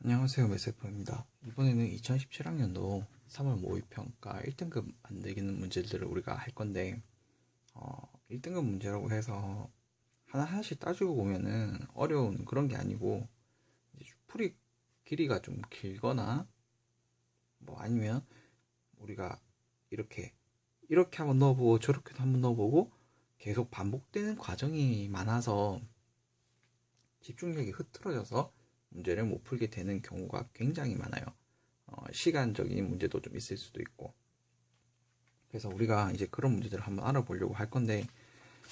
안녕하세요. 메세퍼입니다. 이번에는 2017학년도 3월 모의평가 1등급 만들기는 문제들을 우리가 할 건데 1등급 문제라고 해서 하나하나씩 따지고 보면은 어려운 그런 게 아니고 이제 풀이 길이가 좀 길거나 뭐 아니면 우리가 이렇게 한번 넣어보고 저렇게도 한번 넣어보고 계속 반복되는 과정이 많아서 집중력이 흐트러져서 문제를 못 풀게 되는 경우가 굉장히 많아요. 시간적인 문제도 좀 있을 수도 있고. 그래서 우리가 이제 그런 문제들을 한번 알아보려고 할 건데,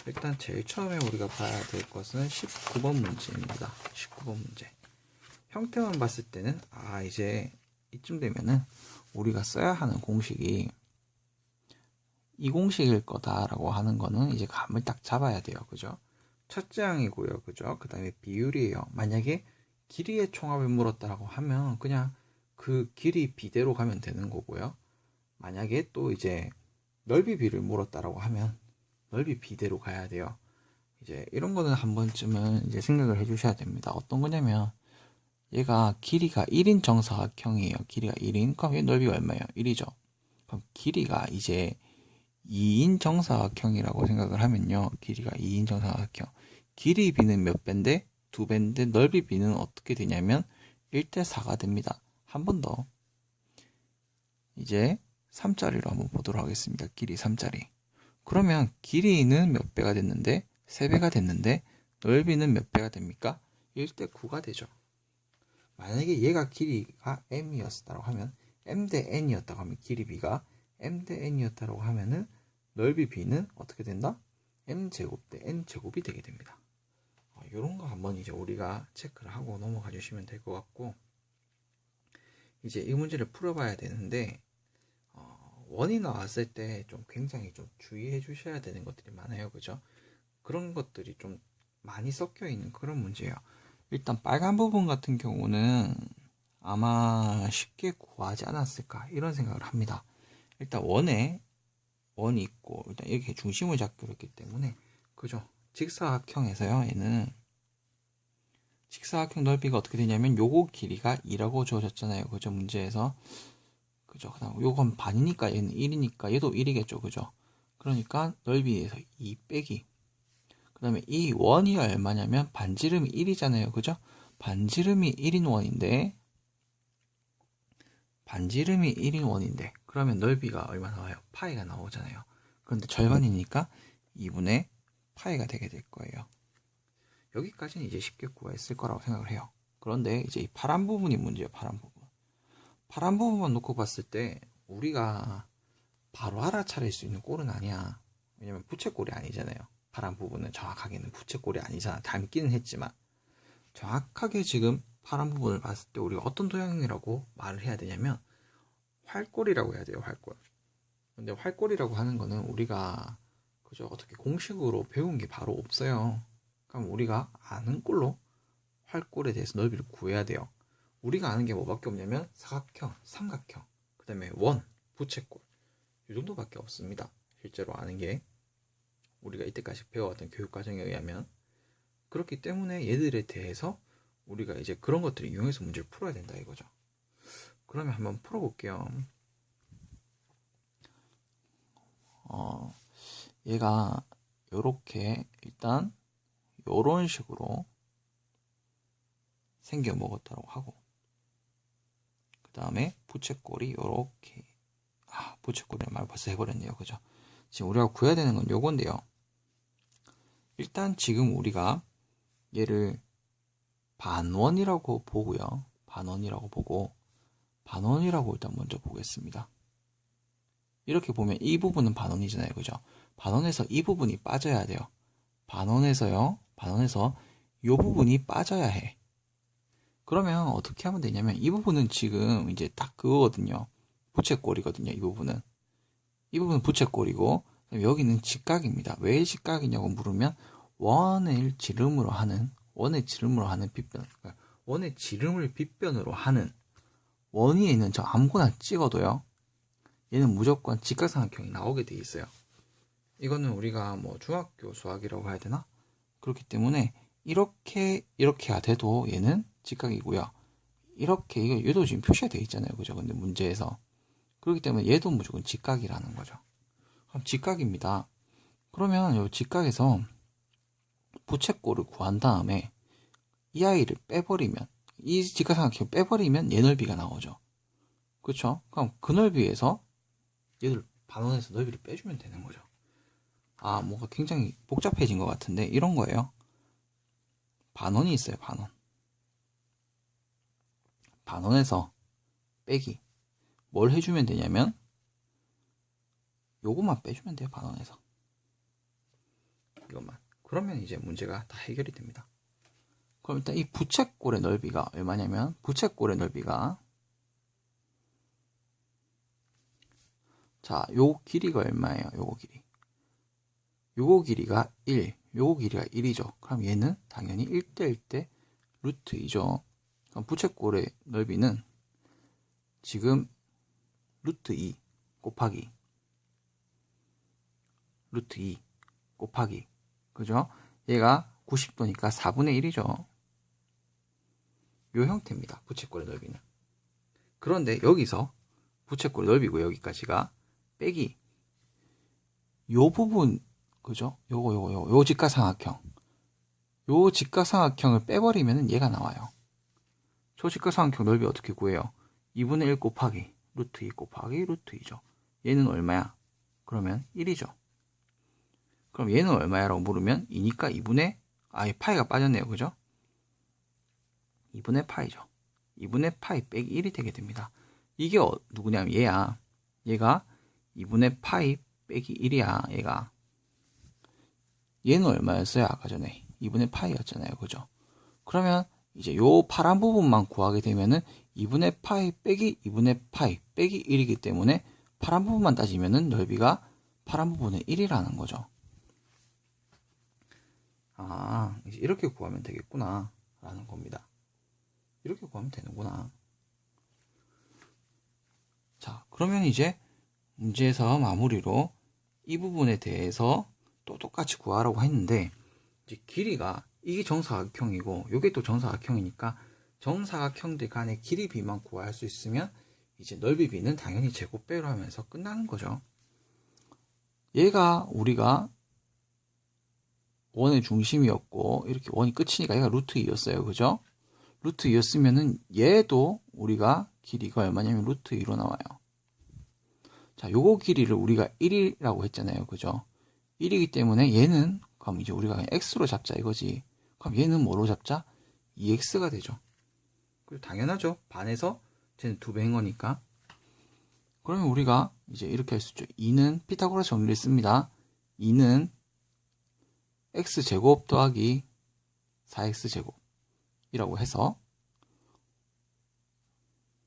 일단 제일 처음에 우리가 봐야 될 것은 19번 문제입니다. 19번 문제. 형태만 봤을 때는, 이제 이쯤 되면은 우리가 써야 하는 공식이 이 공식일 거다라고 하는 거는 이제 감을 딱 잡아야 돼요. 그죠? 첫째 항이고요. 그죠? 그 다음에 비율이에요. 만약에 길이의 총합을 물었다라고 하면 그냥 그 길이 비대로 가면 되는 거고요. 만약에 또 이제 넓이 비를 물었다라고 하면 넓이 비대로 가야 돼요. 이제 이런 거는 한 번쯤은 이제 생각을 해주셔야 됩니다. 어떤 거냐면 얘가 길이가 1인 정사각형이에요. 길이가 1인. 그럼 얘 넓이가 얼마예요? 1이죠. 그럼 길이가 이제 2인 정사각형이라고 생각을 하면요. 길이가 2인 정사각형. 길이 비는 몇 배인데? 2배인데 넓이 비는 어떻게 되냐면 1대 4가 됩니다. 한 번 더. 이제 3짜리로 한번 보도록 하겠습니다. 길이 3짜리. 그러면 길이는 몇 배가 됐는데? 3배가 됐는데 넓이는 몇 배가 됩니까? 1대 9가 되죠. 만약에 얘가 길이가 m이었다고 하면 m 대 n이었다고 하면 길이 b가 m 대 n이었다고 하면은 넓이 b는 어떻게 된다? m제곱 대 n제곱이 되게 됩니다. 이런 거 한번 이제 우리가 체크를 하고 넘어가 주시면 될 것 같고, 이제 이 문제를 풀어봐야 되는데 원이 나왔을 때 좀 굉장히 좀 주의해 주셔야 되는 것들이 많아요. 그죠? 그런 것들이 좀 많이 섞여 있는 그런 문제예요. 일단 빨간 부분 같은 경우는 아마 쉽게 구하지 않았을까 이런 생각을 합니다. 일단 원이 있고 일단 이렇게 중심을 잡기로 했기 때문에 그죠? 직사각형에서요. 얘는 직사각형 넓이가 어떻게 되냐면 요거 길이가 2라고 주어졌잖아요. 그죠? 문제에서 그죠? 그다음 요건 반이니까 얘는 1이니까 얘도 1이겠죠. 그죠? 그러니까 넓이에서 2 빼기 그 다음에 이 원이 얼마냐면 반지름이 1이잖아요. 그죠? 반지름이 1인 원인데 그러면 넓이가 얼마 나와요? 파이가 나오잖아요. 그런데 절반이니까 2분의 파이가 되게 될 거예요. 여기까지는 이제 쉽게 구했을 거라고 생각을 해요. 그런데 이제 이 파란 부분이 문제예요. 파란 부분만 놓고 봤을 때 우리가 바로 알아차릴 수 있는 꼴은 아니야. 왜냐면 부채꼴이 아니잖아요. 파란 부분은 정확하게는 부채꼴이 아니잖아. 닮기는 했지만 정확하게 지금 파란 부분을 봤을 때 우리가 어떤 도형이라고 말을 해야 되냐면 활꼴이라고 해야 돼요. 활꼴. 근데 활꼴이라고 하는 거는 우리가 그죠? 어떻게 공식으로 배운 게 바로 없어요. 그럼 우리가 아는 꼴로 활꼴에 대해서 넓이를 구해야 돼요. 우리가 아는 게 뭐밖에 없냐면 사각형, 삼각형, 그 다음에 원, 부채꼴 이 정도밖에 없습니다. 실제로 아는 게 우리가 이때까지 배워왔던 교육과정에 의하면. 그렇기 때문에 얘들에 대해서 우리가 이제 그런 것들을 이용해서 문제를 풀어야 된다 이거죠. 그러면 한번 풀어볼게요. 얘가 요렇게 일단 요런 식으로 생겨 먹었다고 하고, 그 다음에 부채꼴이 요렇게 부채꼴이란 말 벌써 해버렸네요. 그죠? 지금 우리가 구해야 되는 건 요건데요. 일단 지금 우리가 얘를 반원이라고 보고요. 반원이라고 일단 먼저 보겠습니다. 이렇게 보면 이 부분은 반원이잖아요. 그죠? 반원에서 이 부분이 빠져야 돼요. 반원에서 이 부분이 빠져야 해. 그러면 어떻게 하면 되냐면 이 부분은 지금 이제 딱 그거거든요. 부채꼴이거든요. 이 부분은 부채꼴이고 여기는 직각입니다. 왜 직각이냐고 물으면 원의 지름으로 하는 빗변, 그러니까 원의 지름을 빗변으로 하는 원 위에 있는 저 아무거나 찍어도요. 얘는 무조건 직각삼각형이 나오게 돼 있어요. 이거는 우리가 뭐 중학교 수학이라고 해야 되나? 그렇기 때문에 이렇게가 돼도 얘는 직각이고요. 이렇게 얘도 지금 표시가 되어 있잖아요. 그죠? 근데 문제에서. 그렇기 때문에 얘도 무조건 직각이라는 거죠. 그럼 직각입니다. 그러면 이 직각에서 부채꼴을 구한 다음에 이 아이를 빼버리면, 이 직각삼각형을 빼버리면 얘 넓이가 나오죠. 그쵸? 그럼 그 넓이에서 얘를 반원에서 넓이를 빼주면 되는 거죠. 아, 뭔가 굉장히 복잡해진 것 같은데 이런 거예요. 반원이 있어요. 반원에서 빼기. 뭘 해주면 되냐면 요것만 빼주면 돼요. 반원에서 이것만. 그러면 이제 문제가 다 해결이 됩니다. 그럼 일단 이 부채꼴의 넓이가 얼마냐면, 부채꼴의 넓이가, 자, 요 길이가 얼마예요? 요거 길이가 1, 요거 길이가 1이죠. 그럼 얘는 당연히 1대 1대 루트 2죠. 그럼 부채꼴의 넓이는 지금 루트 2 곱하기 루트 2 곱하기, 그죠? 얘가 90도니까 4분의 1이죠. 요 형태입니다. 부채꼴의 넓이는. 그런데 여기서 부채꼴의 넓이고 여기까지가 빼기 요 부분, 그죠? 요 직각삼각형. 요 직각삼각형을 빼버리면 얘가 나와요. 저 직각삼각형 넓이 어떻게 구해요? 2분의 1 곱하기 루트 2 곱하기 루트 2죠. 얘는 얼마야? 그러면 1이죠. 그럼 얘는 얼마야? 라고 물으면 2니까 2분의, 아예 파이가 빠졌네요. 그죠? 2분의 파이죠. 2분의 파이 빼기 1이 되게 됩니다. 이게 누구냐면 얘야. 얘가 2분의 파이 빼기 1이야. 얘가. 얘는 얼마였어요? 아까 전에 2분의 파이였잖아요. 그죠? 그러면 이제 요 파란 부분만 구하게 되면은 2분의 파이 빼기 2분의 파이 빼기 1이기 때문에 파란 부분만 따지면은 넓이가 파란 부분의 1이라는 거죠. 아, 이제 이렇게 구하면 되겠구나 라는 겁니다. 이렇게 구하면 되는구나. 자, 그러면 이제 문제에서 마무리로 이 부분에 대해서 또 똑같이 구하라고 했는데, 이제 길이가, 이게 정사각형이고 요게 또 정사각형이니까 정사각형들 간의 길이 비만 구할 수 있으면 이제 넓이 비는 당연히 제곱배로 하면서 끝나는 거죠. 얘가 우리가 원의 중심이었고 이렇게 원이 끝이니까 얘가 루트 2였어요. 그죠? 루트 2였으면은 얘도 우리가 길이가 얼마냐면 루트 2로 나와요. 자, 요거 길이를 우리가 1이라고 했잖아요. 그죠? 1이기 때문에 얘는, 그럼 이제 우리가 그냥 x로 잡자 이거지. 그럼 얘는 뭐로 잡자? 2x가 되죠. 그리고 당연하죠. 반에서 쟤는 2배인 거니까. 그러면 우리가 이제 이렇게 할 수 있죠. 2는 피타고라스 정리를 씁니다. 2는 x제곱 더하기 4x제곱이라고 해서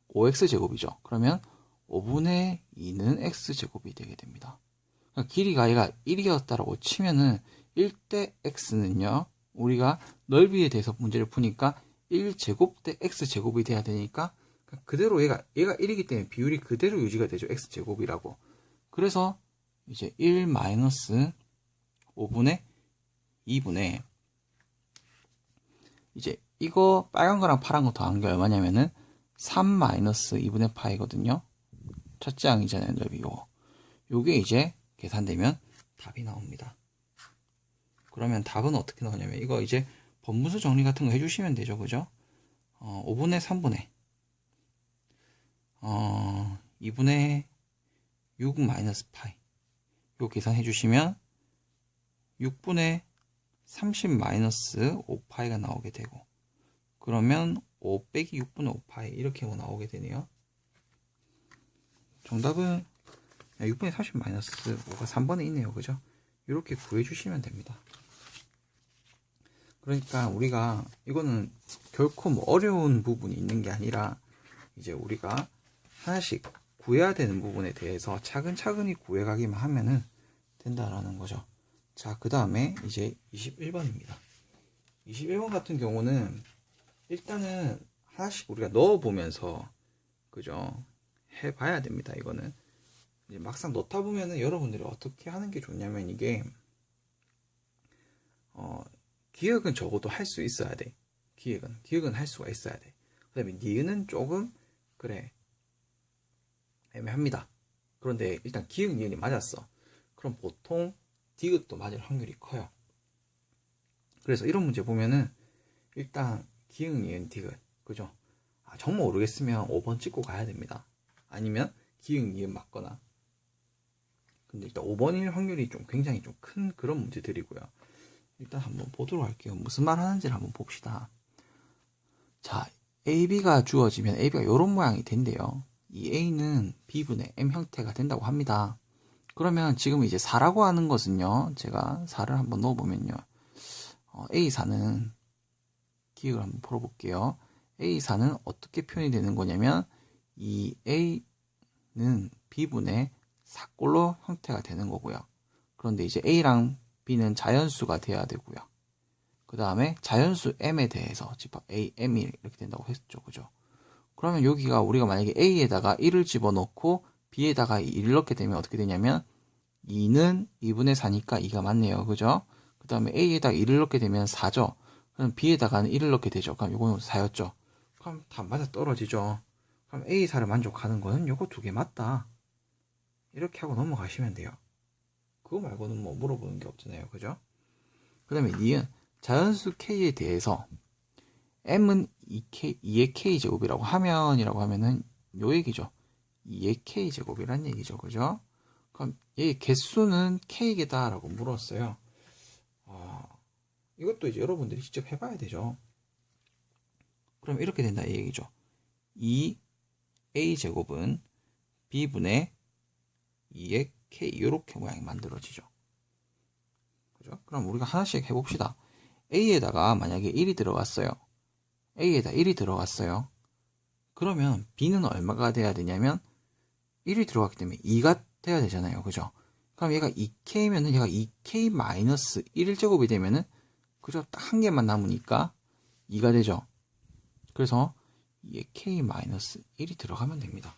5x제곱이죠. 그러면 5분의 2는 x제곱이 되게 됩니다. 그러니까 길이가 얘가 1이었다라고 치면은 1대 x는요, 우리가 넓이에 대해서 문제를 푸니까 1제곱 대 x제곱이 돼야 되니까 그대로 얘가 1이기 때문에 비율이 그대로 유지가 되죠. x제곱이라고. 그래서 이제 1 마이너스 5분의 2분의, 이제 이거 빨간 거랑 파란 거 더한 게 얼마냐면은 3 마이너스 2분의 파이거든요. 첫째 항이잖아요. 넓이 요거. 요게 이제 계산되면 답이 나옵니다. 그러면 답은 어떻게 나오냐면 이거 이제 번분수 정리 같은 거 해주시면 되죠. 그죠? 5분의 3분의 2분의 6 마이너스 파이 요 계산해 주시면 6분의 30 마이너스 5파이가 나오게 되고, 그러면 5 빼기 6분의 5파이 이렇게 나오게 되네요. 정답은 6분의 30 마이너스 5가 3번에 있네요. 그죠? 이렇게 구해주시면 됩니다. 그러니까 우리가 이거는 결코 뭐 어려운 부분이 있는 게 아니라 이제 우리가 하나씩 구해야 되는 부분에 대해서 차근차근히 구해가기만 하면은 된다라는 거죠. 자, 그 다음에 이제 21번입니다. 21번 같은 경우는 일단은 하나씩 우리가 넣어보면서, 그죠? 해봐야 됩니다. 이거는 이제 막상 넣다 보면은 여러분들이 어떻게 하는 게 좋냐면, 이게 기억은 적어도 할 수 있어야 돼. 기억은 할 수가 있어야 돼. 그 다음에 니은은 조금 그래 애매합니다. 그런데 일단 기역 니은이 맞았어. 그럼 보통 디귿도 맞을 확률이 커요. 그래서 이런 문제 보면은 일단 기역 니은 디귿 그죠? 정말 모르겠으면 5번 찍고 가야 됩니다. 아니면 기역 니은 맞거나. 근데 일단 5번일 확률이 좀 굉장히 좀 큰 그런 문제들이고요. 일단 한번 보도록 할게요. 무슨 말 하는지를 한번 봅시다. 자, AB가 주어지면 AB가 이런 모양이 된대요. 이 A는 B분의 M 형태가 된다고 합니다. 그러면 지금 이제 4라고 하는 것은요. 제가 4를 한번 넣어보면요. A4는 기억을 한번 풀어볼게요. A4는 어떻게 표현이 되는 거냐면 이 A는 B분의 4꼴로 형태가 되는 거고요. 그런데 이제 A랑 B는 자연수가 돼야 되고요. 그 다음에 자연수 M에 대해서 집합 A, M이 이렇게 된다고 했죠. 그죠? 그러면 여기가 우리가 만약에 A에다가 1을 집어넣고 B에다가 2를 넣게 되면 어떻게 되냐면 2는 2분의 4니까 2가 맞네요. 그죠? 그 다음에 A에다가 1을 넣게 되면 4죠. 그럼 B에다가는 1을 넣게 되죠. 그럼 요거는 4였죠. 그럼 다 맞아 떨어지죠. 그럼 A4를 만족하는 거는 요거 두 개 맞다. 이렇게 하고 넘어가시면 돼요. 그거 말고는 뭐 물어보는 게 없잖아요. 그죠? 그 다음에 니은 자연수 K에 대해서 M은 2의 K제곱이라고 하면이라고 하면은 요 얘기죠. 2의 K제곱이란 얘기죠. 그죠? 그럼 얘 개수는 K개다 라고 물었어요. 이것도 이제 여러분들이 직접 해봐야 되죠. 그럼 이렇게 된다 이 얘기죠. 2A제곱은 B분의 2의 K 이렇게 모양이 만들어지죠. 그죠? 그럼 우리가 하나씩 해봅시다. A에다가 만약에 1이 들어갔어요. A에다 1이 들어갔어요. 그러면 B는 얼마가 돼야 되냐면 1이 들어갔기 때문에 2가 돼야 되잖아요. 그죠? 그럼 얘가 2K면은 얘가 2K-1제곱이 되면은 그죠? 딱 한 개만 남으니까 2가 되죠. 그래서 2에 K-1이 들어가면 됩니다.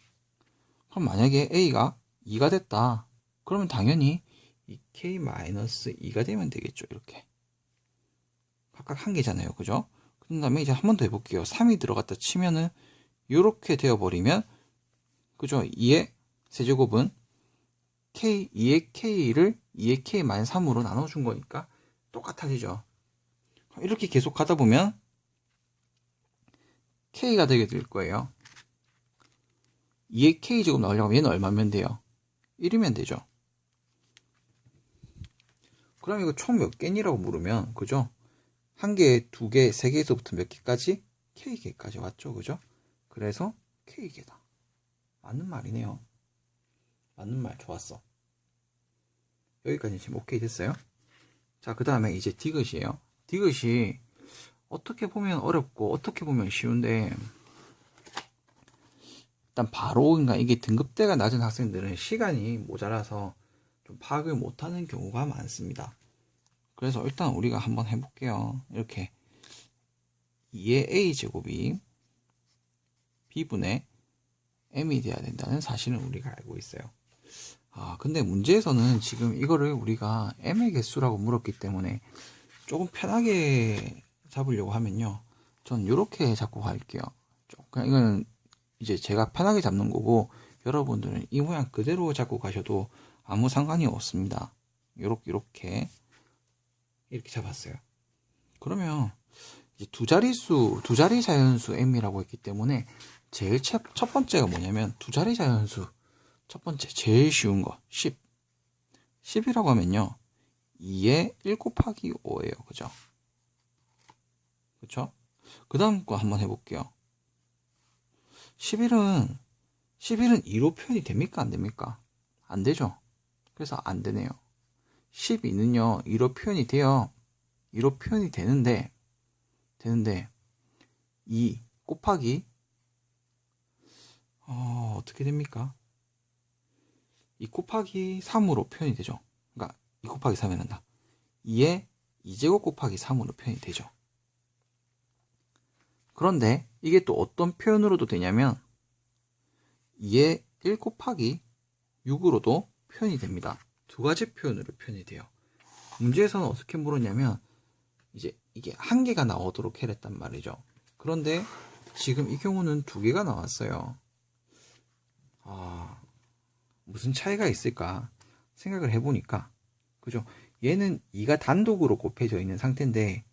그럼 만약에 A가 2가 됐다. 그러면 당연히 2K-2가 되면 되겠죠. 이렇게. 각각 한 개잖아요. 그죠? 그 다음에 이제 한 번 더 해볼게요. 3이 들어갔다 치면은 이렇게 되어버리면 그죠? 2의 세제곱은 K, 2의 K를 2의 K-3으로 나눠준 거니까 똑같아지죠. 이렇게 계속 가다 보면 K가 되게 될 거예요. 2의 K제곱 나오려고 하면 얘는 얼마면 돼요? 1이면 되죠. 그럼 이거 총 몇 개니라고 물으면 그죠? 한 개, 두 개, 세 개에서부터 몇 개까지? K개까지 왔죠. 그죠? 그래서 K개다. 맞는 말이네요. 맞는 말 좋았어. 여기까지 지금 오케이 됐어요? 자, 그 다음에 이제 디귿이에요. 디귿이 어떻게 보면 어렵고 어떻게 보면 쉬운데 일단 바로 그러니까 이게 등급대가 낮은 학생들은 시간이 모자라서 좀 파악을 못하는 경우가 많습니다. 그래서 일단 우리가 한번 해볼게요. 이렇게 2의 A제곱이 B분의 M이 돼야 된다는 사실은 우리가 알고 있어요. 근데 문제에서는 지금 이거를 우리가 M의 개수라고 물었기 때문에 조금 편하게 잡으려고 하면요. 전 이렇게 잡고 갈게요. 그냥 이거는 이제 제가 편하게 잡는 거고 여러분들은 이 모양 그대로 잡고 가셔도 아무 상관이 없습니다. 이렇게 잡았어요. 그러면 이제 두 자리 자연수 M이라고 했기 때문에 제일 첫 번째가 뭐냐면 두 자리 자연수 첫 번째 제일 쉬운 거 10. 10이라고 하면요. 2에 1 곱하기 5예요. 그죠? 그쵸? 그 다음 거 한번 해볼게요. 11은 2로 표현이 됩니까? 안 됩니까? 안 되죠? 그래서 안 되네요. 12는요, 2로 표현이 돼요. 2로 표현이 되는데, 2 곱하기, 어떻게 됩니까? 2 곱하기 3으로 표현이 되죠. 그러니까 2 곱하기 3이 난다. 2에 2제곱 곱하기 3으로 표현이 되죠. 그런데 이게 또 어떤 표현으로도 되냐면 2에 1 곱하기 6으로도 표현이 됩니다. 두 가지 표현으로 표현이 돼요. 문제에서는 어떻게 물었냐면 이제 이게 한 개가 나오도록 해랬단 말이죠. 그런데 지금 이 경우는 두 개가 나왔어요. 무슨 차이가 있을까 생각을 해보니까, 그죠? 얘는 2가 단독으로 곱해져 있는 상태인데,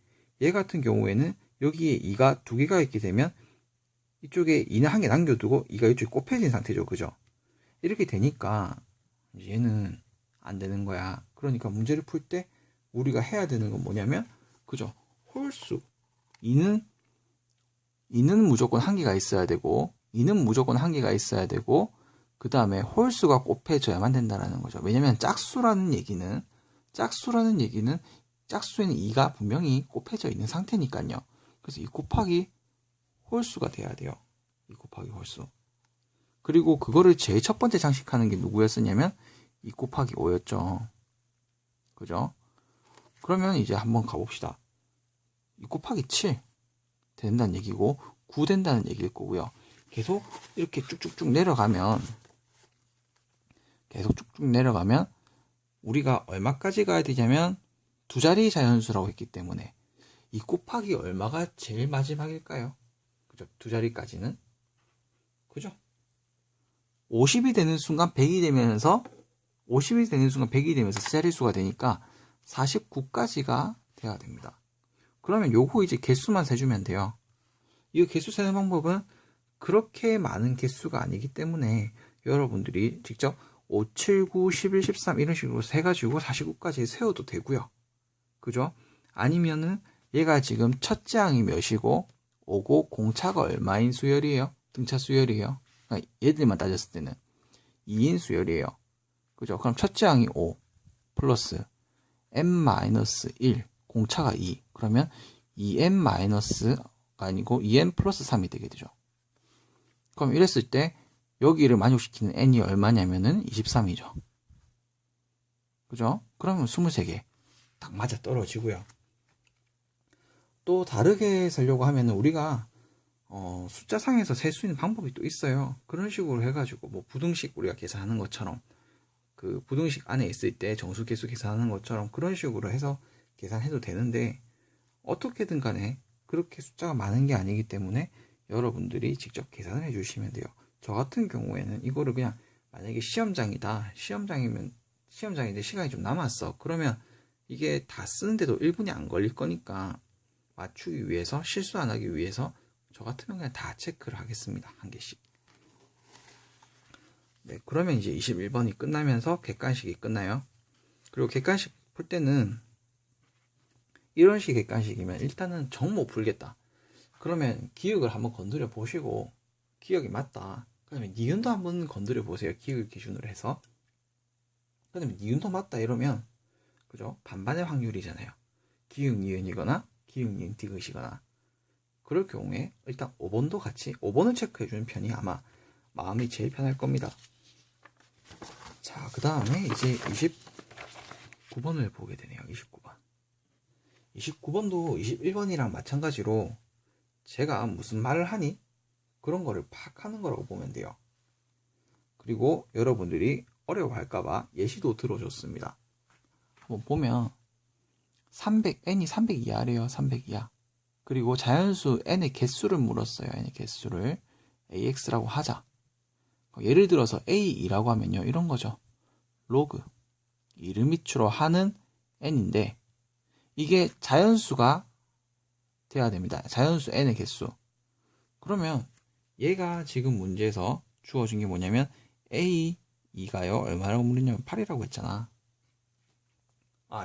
얘 같은 경우에는 여기에 2가 두 개가 있게 되면 이쪽에 2는 한 개 남겨두고 2가 이쪽에 곱해진 상태죠. 그죠? 이렇게 되니까 얘는 안 되는 거야. 그러니까 문제를 풀 때 우리가 해야 되는 건 뭐냐면, 그죠? 홀수. 2는 무조건 한 개가 있어야 되고, 2는 무조건 한 개가 있어야 되고, 그 다음에 홀수가 곱해져야만 된다는 거죠. 왜냐면 짝수라는 얘기는 짝수에는 2가 분명히 곱해져 있는 상태니까요. 그래서 2 곱하기 홀수가 돼야 돼요. 2 곱하기 홀수. 그리고 그거를 제일 첫 번째 장식하는 게 누구였었냐면 2 곱하기 5였죠. 그죠? 그러면 이제 한번 가봅시다. 2 곱하기 7 된다는 얘기고 9 된다는 얘기일 거고요. 계속 이렇게 쭉쭉쭉 내려가면 우리가 얼마까지 가야 되냐면 두 자리 자연수라고 했기 때문에 2 곱하기 얼마가 제일 마지막일까요? 그죠? 두 자리까지는. 그죠? 50이 되는 순간 100이 되면서 세 자릿수가 되니까 49까지가 돼야 됩니다. 그러면 요거 이제 개수만 세주면 돼요. 이 개수 세는 방법은 그렇게 많은 개수가 아니기 때문에 여러분들이 직접 5, 7, 9, 11, 13 이런 식으로 세가지고 49까지 세워도 되고요. 그죠? 아니면은 얘가 지금 첫째 항이 몇이고 오고 공차가 얼마인 수열이에요? 등차 수열이에요. 그러니까 얘들만 따졌을 때는 2인 수열이에요. 그죠? 그럼 첫째 항이 5 플러스 n-1 공차가 2 그러면 2n- 아니고 2n 플러스 3이 되게 되죠. 그럼 이랬을 때 여기를 만족시키는 n이 얼마냐면은 23이죠. 그죠? 그러면 23개 딱 맞아 떨어지고요. 또 다르게 쓰려고 하면은 우리가 숫자상에서 셀 수 있는 방법이 또 있어요. 그런 식으로 해가지고 뭐 부등식 우리가 계산하는 것처럼 그 부등식 안에 있을 때 정수 개수 계산하는 것처럼 그런 식으로 해서 계산해도 되는데, 어떻게든 간에 그렇게 숫자가 많은 게 아니기 때문에 여러분들이 직접 계산을 해주시면 돼요. 저 같은 경우에는 이거를 그냥 만약에 시험장인데 시간이 좀 남았어. 그러면 이게 다 쓰는데도 1분이 안 걸릴 거니까 맞추기 위해서, 실수 안 하기 위해서 저 같으면 그냥 다 체크를 하겠습니다. 한 개씩. 네, 그러면 이제 21번이 끝나면서 객관식이 끝나요. 그리고 객관식 풀 때는 이런 식의 객관식이면 일단은 정모 풀겠다. 그러면 기억을 한번 건드려 보시고 기억이 맞다. 그다음에 니은도 한번 건드려 보세요. 기억을 기준으로 해서. 그다음에 니은도 맞다 이러면, 그죠? 반반의 확률이잖아요. 기역 니은이거나 기역 니은 디귿이거나. 그럴 경우에 일단 5번도 같이 5번을 체크해 주는 편이 아마 마음이 제일 편할 겁니다. 자, 그 다음에 이제 29번을 보게 되네요. 29번. 29번도 21번이랑 마찬가지로 제가 무슨 말을 하니? 그런 거를 파악하는 거라고 보면 돼요. 그리고 여러분들이 어려워할까봐 예시도 들어줬습니다. 한번 보면 n이 300 이하래요. 300 이하. 그리고 자연수 n의 개수를 물었어요. n의 개수를 ax라고 하자. 예를 들어서 a2라고 하면요, 이런 거죠. 로그 1미추로 하는 n인데 이게 자연수가 돼야 됩니다. 자연수 n의 개수. 그러면 얘가 지금 문제에서 주어진 게 뭐냐면 a2가요 얼마라고 물었냐면 8이라고 했잖아.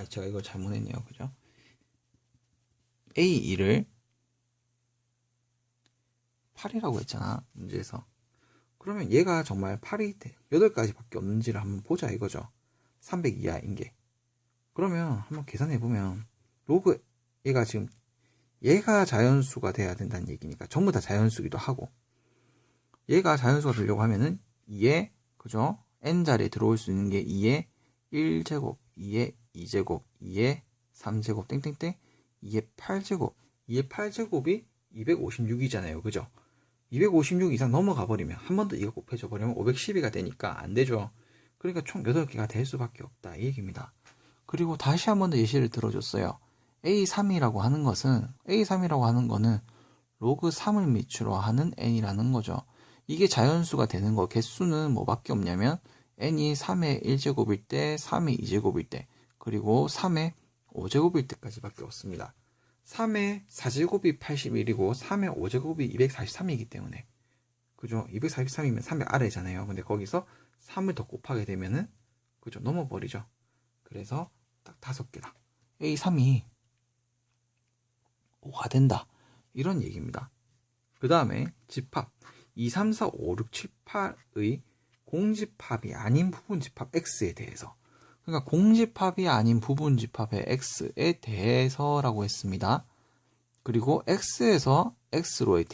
제가 이거 잘못했네요. 그죠? a2를 8이라고 했잖아, 문제에서. 그러면 얘가 정말 8이 8가지밖에 없는지를 한번 보자 이거죠. 300 이하인 게. 그러면 한번 계산해보면 로그 얘가 자연수가 돼야 된다는 얘기니까 전부 다 자연수기도 하고, 얘가 자연수가 되려고 하면은 2에, 그죠? n자리에 들어올 수 있는 게 2에 1제곱, 2에 2제곱, 2에 3제곱, 땡땡땡, 2에 8제곱. 2에 8제곱이 256이잖아요. 그죠? 256 이상 넘어가 버리면, 한 번 더 이거 곱해져 버리면 512가 되니까 안 되죠. 그러니까 총 8개가 될 수밖에 없다, 이 얘기입니다. 그리고 다시 한 번 더 예시를 들어줬어요. A3이라고 하는 거는 로그 3을 밑으로 하는 n이라는 거죠. 이게 자연수가 되는 거, 개수는 뭐밖에 없냐면 n이 3의 1제곱일 때, 3의 2제곱일 때, 그리고 3의 5제곱일 때까지밖에 없습니다. 3의 4제곱이 81이고 3의 5제곱이 243이기 때문에, 그죠? 243이면 300 아래잖아요. 근데 거기서 3을 더 곱하게 되면은, 그죠? 넘어버리죠. 그래서 딱 5개다. A3이 5가 된다. 이런 얘기입니다. 그 다음에 집합 2, 3, 4, 5, 6, 7, 8의 공집합이 아닌 부분집합 X에 대해서, 그러니까 공집합이 아닌 부분집합의 X에 대해서라고 했습니다. 그리고 X에서 X로의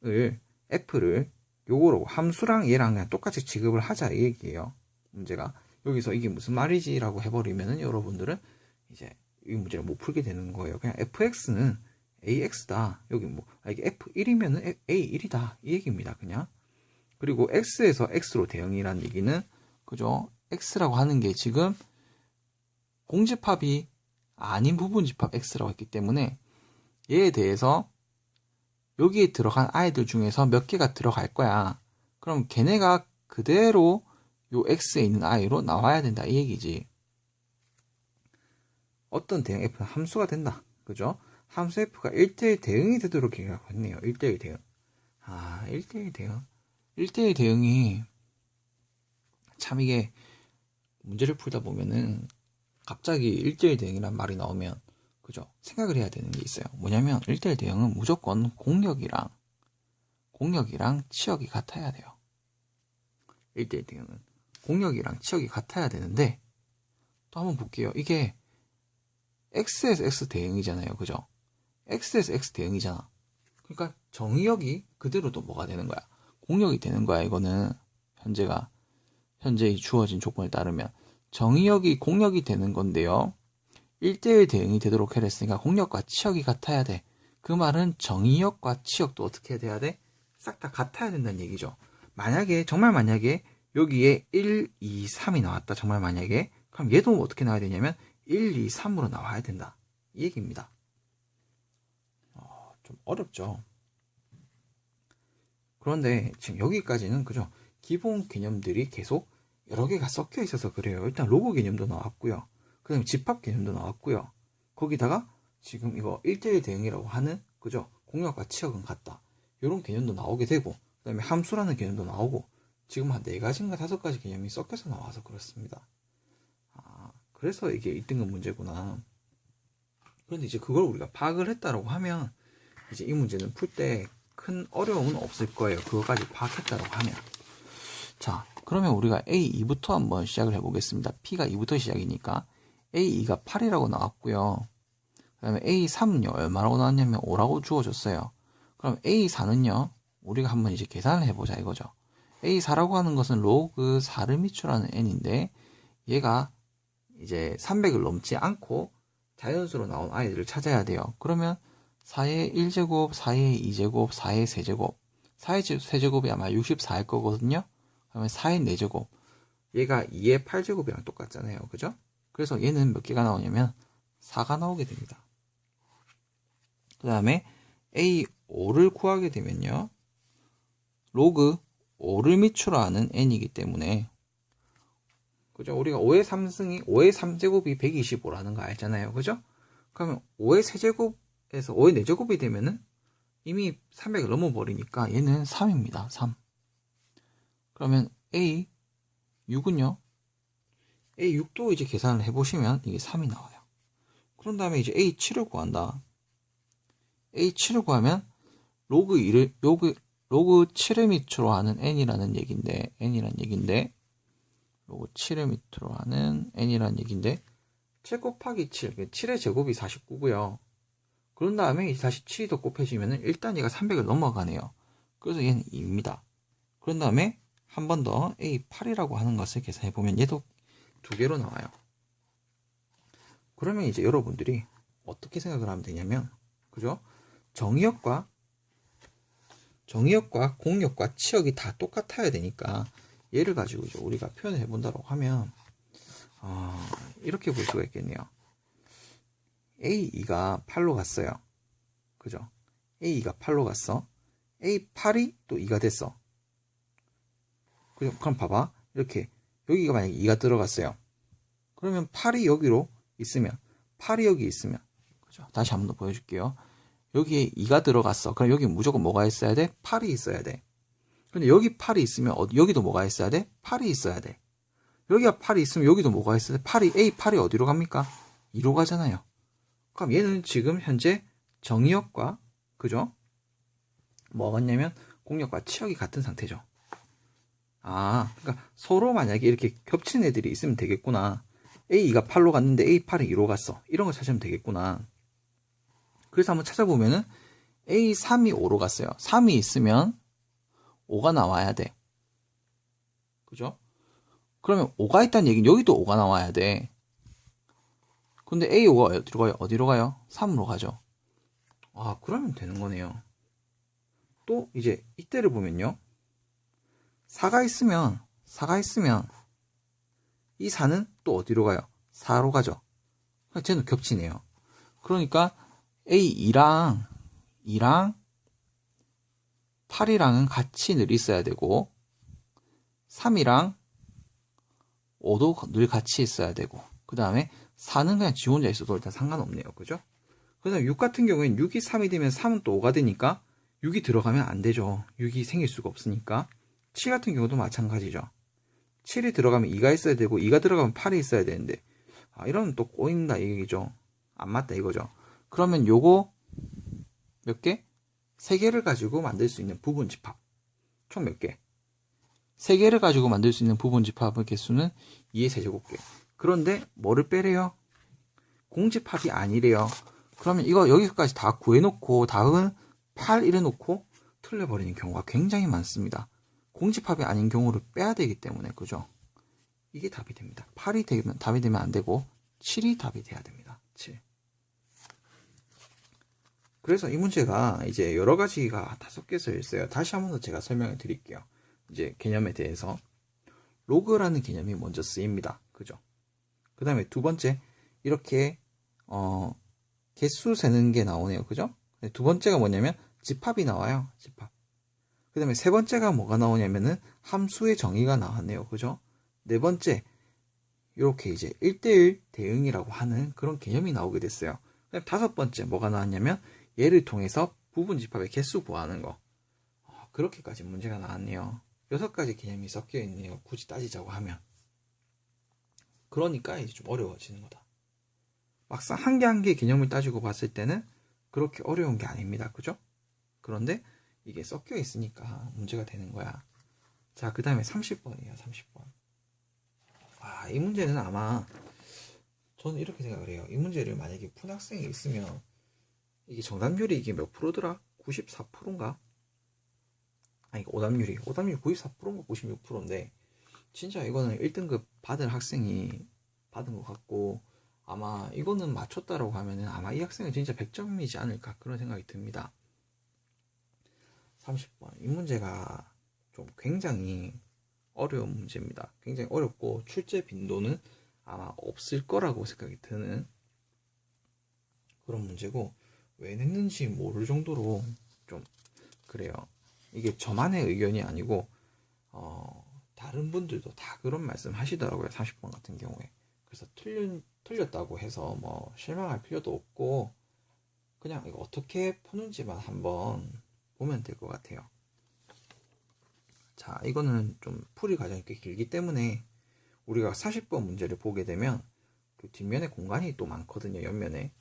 대응을 F를 요거로 함수랑 얘랑 그냥 똑같이 지급을 하자 이 얘기예요. 문제가 여기서 이게 무슨 말이지 라고 해버리면은 여러분들은 이제 이 문제를 못 풀게 되는 거예요. 그냥 fx는 ax다. 여기 뭐 이게 f1이면은 a1이다 이 얘기입니다. 그냥. 그리고 x에서 x로 대응이라는 얘기는, 그죠? x라고 하는 게 지금 공집합이 아닌 부분집합 x라고 했기 때문에 얘에 대해서 여기에 들어간 아이들 중에서 몇 개가 들어갈 거야. 그럼 걔네가 그대로 요 x에 있는 i로 나와야 된다 이 얘기지. 어떤 대응 f는 함수가 된다. 그죠? 함수 f가 1대1 대응이 되도록 얘기하고 있네요. 1대1 대응. 1대1 대응. 1대1 대응이 참 이게 문제를 풀다 보면은 갑자기 1대1 대응이란 말이 나오면, 그죠? 생각을 해야 되는 게 있어요. 뭐냐면 1대1 대응은 무조건 공역이랑 치역이 같아야 돼요. 1대1 대응은 공역이랑 치역이 같아야 되는데, 또 한번 볼게요. 이게 x에서 x 대응이잖아요. 그죠? x에서 x 대응이잖아. 그러니까 정의역이 그대로 또 뭐가 되는 거야? 공역이 되는 거야. 이거는 현재 주어진 조건에 따르면 정의역이 공역이 되는 건데요. 1대1 대응이 되도록 해야 했으니까 공역과 치역이 같아야 돼. 그 말은 정의역과 치역도 어떻게 돼야 돼? 싹 다 같아야 된다는 얘기죠. 정말 만약에 여기에 1, 2, 3이 나왔다. 정말 만약에. 그럼 얘도 어떻게 나와야 되냐면 1, 2, 3으로 나와야 된다. 이 얘기입니다. 좀 어렵죠. 그런데 지금 여기까지는, 그죠? 기본 개념들이 계속 여러 개가 섞여 있어서 그래요. 일단 로그 개념도 나왔고요. 그 다음에 집합 개념도 나왔고요. 거기다가 지금 이거 1대1 대응이라고 하는, 그죠? 공역과 치역은 같다. 이런 개념도 나오게 되고, 그 다음에 함수라는 개념도 나오고, 지금 한 4가지인가 5가지 개념이 섞여서 나와서 그렇습니다. 그래서 이게 1등급 문제구나. 그런데 이제 그걸 우리가 파악을 했다라고 하면, 이제 이 문제는 풀 때 큰 어려움은 없을 거예요. 그거까지 파악했다라고 하면. 자, 그러면 우리가 A2부터 한번 시작을 해보겠습니다. P가 2부터 시작이니까 A2가 8이라고 나왔고요. 그 다음에 A3은요, 얼마라고 나왔냐면 5라고 주어졌어요. 그럼 A4는요, 우리가 한번 이제 계산을 해보자 이거죠. A4라고 하는 것은 로그 4를 미추라는 n인데, 얘가 이제 300을 넘지 않고 자연수로 나온 아이들을 찾아야 돼요. 그러면 4의 1제곱, 4의 2제곱, 4의 세제곱, 4의 세제곱이 아마 64일 거거든요. 그러면 4의 4제곱, 얘가 2의 8제곱이랑 똑같잖아요. 그죠? 그래서 얘는 몇 개가 나오냐면 4가 나오게 됩니다. 그 다음에 A5를 구하게 되면요, 로그 5를 미추로 하는 n이기 때문에, 그죠? 우리가 5의 3제곱이 125라는 거 알잖아요. 그죠? 그러면 5의 세제곱에서 5의 4제곱이 되면은 이미 300을 넘어버리니까 얘는 3입니다. 3. 그러면 A6은요? A6도 이제 계산을 해보시면 이게 3이 나와요. 그런 다음에 이제 A7을 구한다. A7을 구하면 로그 7을 밑으로 하는 n이라는 얘긴데, 로그 7을 밑으로 하는 n이라는 얘긴데, 7 곱하기 7, 7의 제곱이 49고요. 그런 다음에 다시 7이 더 곱해지면 일단 얘가 300을 넘어가네요. 그래서 얘는 2입니다. 그런 다음에 한 번 더 A8이라고 하는 것을 계산해보면 얘도 2개로 나와요. 그러면 이제 여러분들이 어떻게 생각을 하면 되냐면, 그죠? 정의역과 공역과 치역이 다 똑같아야 되니까 얘를 가지고 이제 우리가 표현을 해본다고 하면, 이렇게 볼 수가 있겠네요. A2가 8로 갔어요. 그죠? A가 8로 갔어. A8이 또 2가 됐어. 그럼 봐봐. 이렇게 여기가 만약에 2가 들어갔어요. 그러면 8이 여기로 있으면 8이 여기 있으면 그죠? 다시 한 번 더 보여줄게요. 여기에 2가 들어갔어. 그럼 여기 무조건 뭐가 있어야 돼? 8이 있어야 돼. 근데 여기 8이 있으면 여기도 뭐가 있어야 돼? 8이 있어야 돼. 여기가 8이 있으면 여기도 뭐가 있어야 돼? A8이 어디로 갑니까? 2로 가잖아요. 그럼 얘는 지금 현재 정의역과 그죠? 뭐가 같냐면 공역과 치역이 같은 상태죠. 그러니까 서로 만약에 이렇게 겹치는 애들이 있으면 되겠구나. A2가 8로 갔는데 A8이 2로 갔어. 이런 거 찾으면 되겠구나. 그래서 한번 찾아보면은 A3이 5로 갔어요. 3이 있으면 5가 나와야 돼. 그죠? 그러면 5가 있다는 얘기는 여기도 5가 나와야 돼. 근데 A5가 어디로 가요? 어디로 가요? 3으로 가죠. 그러면 되는 거네요. 또 이제 이때를 보면요. 4가 있으면 이 4는 또 어디로 가요? 4로 가죠. 쟤는 겹치네요. 그러니까 A2랑 8이랑은 같이 늘 있어야 되고 3이랑 5도 늘 같이 있어야 되고 그 다음에 4는 그냥 지 혼자 있어도 일단 상관없네요. 그죠? 그 다음에 6 같은 경우에는 6이 3이 되면 3은 또 5가 되니까 6이 들어가면 안 되죠. 6이 생길 수가 없으니까 7 같은 경우도 마찬가지죠. 7이 들어가면 2가 있어야 되고 2가 들어가면 8이 있어야 되는데 이러면 또 꼬인다 이 얘기죠. 안 맞다 이거죠. 그러면 요거 몇 개? 3개를 가지고 만들 수 있는 부분 집합 총 몇 개? 3개를 가지고 만들 수 있는 부분 집합의 개수는 2의 세제곱개. 그런데 뭐를 빼래요? 공집합이 아니래요. 그러면 이거 여기까지 다 구해놓고 답은 8 이래놓고 틀려버리는 경우가 굉장히 많습니다. 공집합이 아닌 경우를 빼야 되기 때문에 그죠? 이게 답이 됩니다. 8이 되면 답이 되면 안 되고 7이 답이 돼야 됩니다. 7. 그래서 이 문제가 이제 여러 가지가 다 섞여서 있어요. 다시 한 번 더 제가 설명을 드릴게요. 이제 개념에 대해서 로그라는 개념이 먼저 쓰입니다. 그죠? 그 다음에 두 번째 이렇게 개수 세는 게 나오네요. 그죠? 두 번째가 뭐냐면 집합이 나와요. 집합. 그 다음에 세 번째가 뭐가 나오냐면은 함수의 정의가 나왔네요. 그죠? 네 번째 이렇게 이제 1대1 대응이라고 하는 그런 개념이 나오게 됐어요. 그다음 다섯 번째 뭐가 나왔냐면 얘를 통해서 부분 집합의 개수 구하는 거. 그렇게까지 문제가 나왔네요. 6가지 개념이 섞여 있네요. 굳이 따지자고 하면. 그러니까 이제 좀 어려워지는 거다. 막상 한 개 한 개 개념을 따지고 봤을 때는 그렇게 어려운 게 아닙니다. 그죠? 그런데 이게 섞여 있으니까 문제가 되는 거야. 자, 그 다음에 30번이에요. 30번. 이 문제는 아마 저는 이렇게 생각을 해요. 이 문제를 만약에 푼 학생이 있으면 이게 정답률이 이게 몇 프로더라? 94%인가? 오답률이 94%인가 96%인데 진짜 이거는 1등급 받은 학생이 받은 것 같고 아마 이거는 맞췄다라고 하면은 아마 이 학생은 진짜 100점이지 않을까 그런 생각이 듭니다. 30번 이 문제가 좀 굉장히 어려운 문제입니다. 굉장히 어렵고 출제 빈도는 아마 없을 거라고 생각이 드는 그런 문제고 왜 냈는지 모를 정도로 좀 그래요. 이게 저만의 의견이 아니고 다른 분들도 다 그런 말씀 하시더라고요. 30번 같은 경우에. 그래서 틀렸다고 해서 뭐 실망할 필요도 없고 그냥 이거 어떻게 푸는지만 한번 보면 될 것 같아요. 자, 이거는 좀 풀이 과정이 꽤 길기 때문에 우리가 40번 문제를 보게 되면 그 뒷면에 공간이 또 많거든요. 옆면에.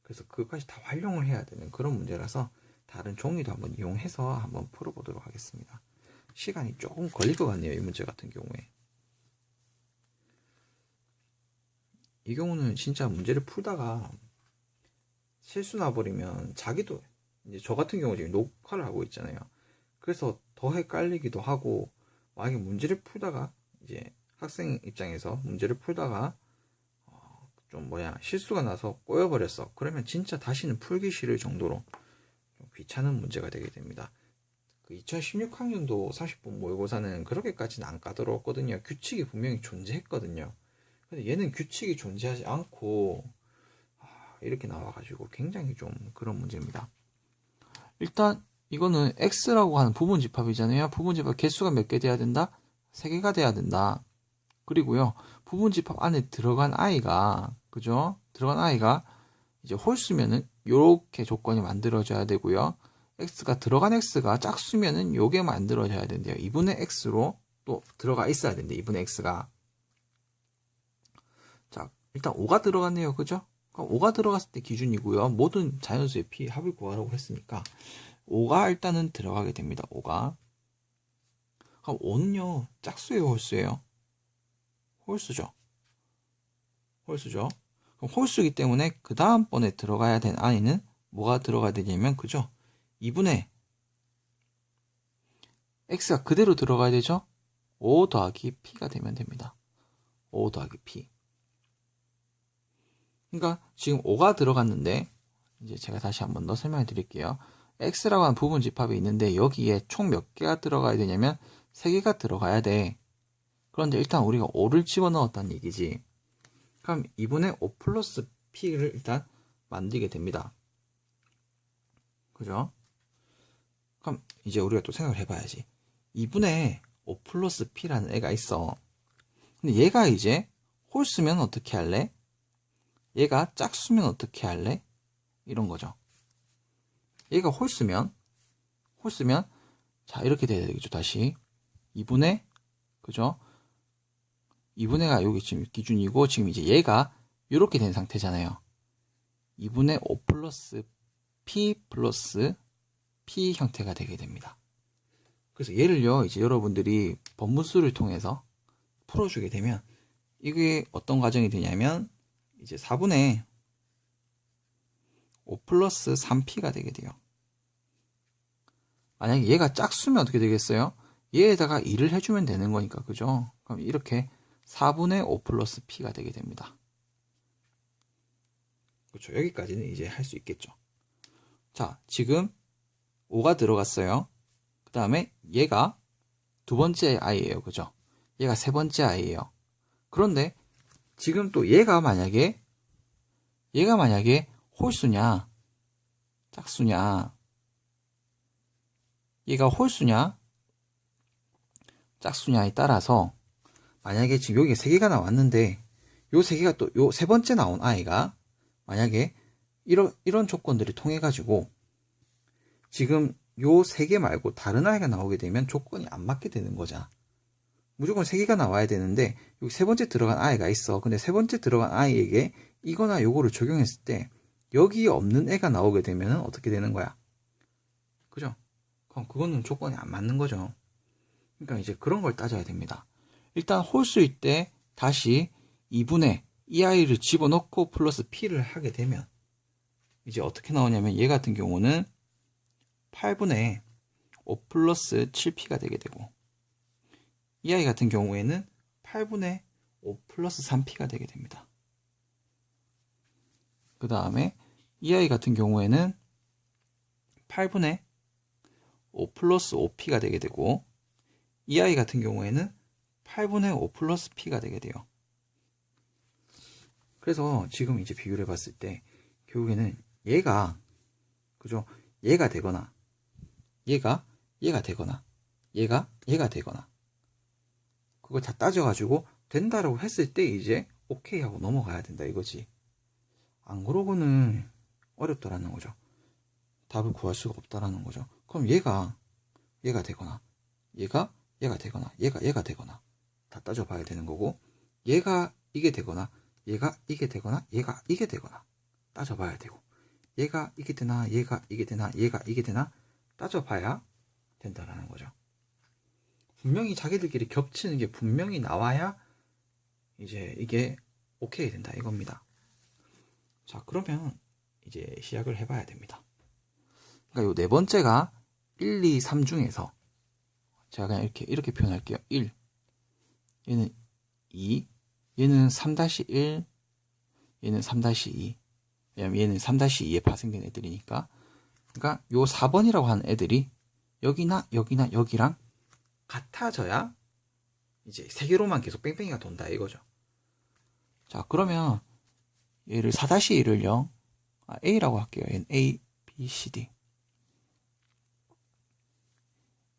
그래서 그것까지 다 활용을 해야 되는 그런 문제라서 다른 종이도 한번 이용해서 한번 풀어보도록 하겠습니다. 시간이 조금 걸릴 것 같네요. 이 문제 같은 경우에. 이 경우는 진짜 문제를 풀다가 실수 나버리면 자기도 이제 저 같은 경우 지금 녹화를 하고 있잖아요. 그래서 더 헷갈리기도 하고 만약에 문제를 풀다가 이제 학생 입장에서 문제를 풀다가 좀 실수가 나서 꼬여버렸어. 그러면 진짜 다시는 풀기 싫을 정도로 좀 귀찮은 문제가 되게 됩니다. 그 2016학년도 30분 모의고사는 그렇게까지는 안 까다로웠거든요. 규칙이 분명히 존재했거든요. 근데 얘는 규칙이 존재하지 않고 이렇게 나와가지고 굉장히 좀 그런 문제입니다. 일단 이거는 x라고 하는 부분집합이잖아요. 부분집합 개수가 몇 개 돼야 된다? 3개가 돼야 된다. 그리고요, 부분집합 안에 들어간 i가, 그죠? 들어간 i가 이제 홀수면은 요렇게 조건이 만들어져야 되고요. 들어간 x가 짝수면은 요게 만들어져야 된대요. 2분의 x로 또 들어가 있어야 된대, 2분의 x가. 자, 일단 5가 들어갔네요. 그죠? 그럼 5가 들어갔을 때 기준이고요. 모든 자연수의 p 합을 구하라고 했으니까 5가 일단은 들어가게 됩니다. 5가. 그럼 5는요, 짝수예요, 홀수예요? 홀수죠. 홀수죠. 그럼 홀수이기 때문에 그 다음번에 들어가야 된 i는 뭐가 들어가야 되냐면, 그죠? 2분의 x가 그대로 들어가야 되죠? 5 더하기 p가 되면 됩니다. 5 더하기 p. 그러니까 지금 5가 들어갔는데, 이제 제가 다시 한 번 더 설명해 드릴게요. x라고 하는 부분 집합이 있는데 여기에 총 몇 개가 들어가야 되냐면 3개가 들어가야 돼. 그런데 일단 우리가 5를 집어넣었다는 얘기지. 그럼 2분의 5 플러스 p를 일단 만들게 됩니다. 그죠? 그럼 이제 우리가 또 생각을 해봐야지. 2분의 5 플러스 p라는 애가 있어. 근데 얘가 이제 홀수면 어떻게 할래? 얘가 짝수면 어떻게 할래? 이런 거죠. 얘가 홀수면 자, 이렇게 돼야 되겠죠. 다시 2분의, 그죠? 2분의가 여기 지금 기준이고, 지금 이제 얘가 이렇게 된 상태잖아요. 2분의 5 플러스 p 플러스 p 형태가 되게 됩니다. 그래서 얘를요, 이제 여러분들이 법문수를 통해서 풀어주게 되면 이게 어떤 과정이 되냐면 이제 4분의 5 플러스 3p가 되게 돼요. 만약에 얘가 짝수면 어떻게 되겠어요? 얘에다가 2를 해주면 되는 거니까, 그죠? 그럼 이렇게 4분의 5 플러스 p가 되게 됩니다. 그렇죠. 여기까지는 이제 할 수 있겠죠. 자, 지금 5가 들어갔어요. 그 다음에 얘가 두 번째 i예요. 그죠? 얘가 세 번째 i예요. 그런데 지금 또 얘가 만약에 홀수냐, 짝수냐, 얘가 홀수냐, 짝수냐에 따라서 만약에 지금 여기 3개가 나왔는데 요 3개가 또 요 세 번째 나온 i가 만약에 이런 조건들을 통해 가지고 지금 요 3개 말고 다른 i가 나오게 되면 조건이 안 맞게 되는 거잖아. 무조건 3개가 나와야 되는데 여기 세 번째 들어간 i가 있어. 근데 세 번째 들어간 i에게 이거나 요거를 적용했을 때 여기 없는 애가 나오게 되면 어떻게 되는 거야? 그죠? 그럼 그거는 조건이 안 맞는 거죠. 그러니까 이제 그런 걸 따져야 됩니다. 일단 홀수일 때 다시 2분의 이 i를 집어넣고 플러스 p를 하게 되면 이제 어떻게 나오냐면 얘 같은 경우는 8분의 5 플러스 7p가 되게 되고 이 아이 같은 경우에는 8분의 5 플러스 3p가 되게 됩니다. 그 다음에 이 아이 같은 경우에는 8분의 5 플러스 5p가 되게 되고 이 아이 같은 경우에는 8분의 5 플러스 p가 되게 돼요. 그래서 지금 이제 비교를 해봤을 때 결국에는 얘가, 그죠? 얘가 되거나 얘가 되거나 얘가 되거나 그걸 다 따져가지고 된다라고 했을 때 이제 오케이 하고 넘어가야 된다 이거지. 안 그러고는 어렵다라는 거죠. 답을 구할 수가 없다라는 거죠. 그럼 얘가 되거나 얘가 되거나 얘가 되거나 다 따져봐야 되는 거고 얘가 이게 되거나 얘가 이게 되거나 얘가 이게 되거나 따져봐야 되고 얘가 이게 되나 얘가 이게 되나 얘가 이게 되나 따져봐야 된다라는 거죠. 분명히 자기들끼리 겹치는 게 분명히 나와야 이제 이게 오케이 된다 이겁니다. 자, 그러면 이제 시작을 해봐야 됩니다. 그러니까 요 네 번째가 1, 2, 3 중에서 제가 그냥 이렇게 표현할게요. 1, 얘는 2, 얘는 3-1, 얘는 3-2. 왜냐면 얘는 3-2에 파생된 애들이니까. 그러니까 요 4번이라고 하는 애들이 여기나 여기랑 같아져야 이제 세 개로만 계속 뺑뺑이가 돈다 이거죠. 자, 그러면 얘를 4-1을요. A라고 할게요. 얘는 A, B, C, D.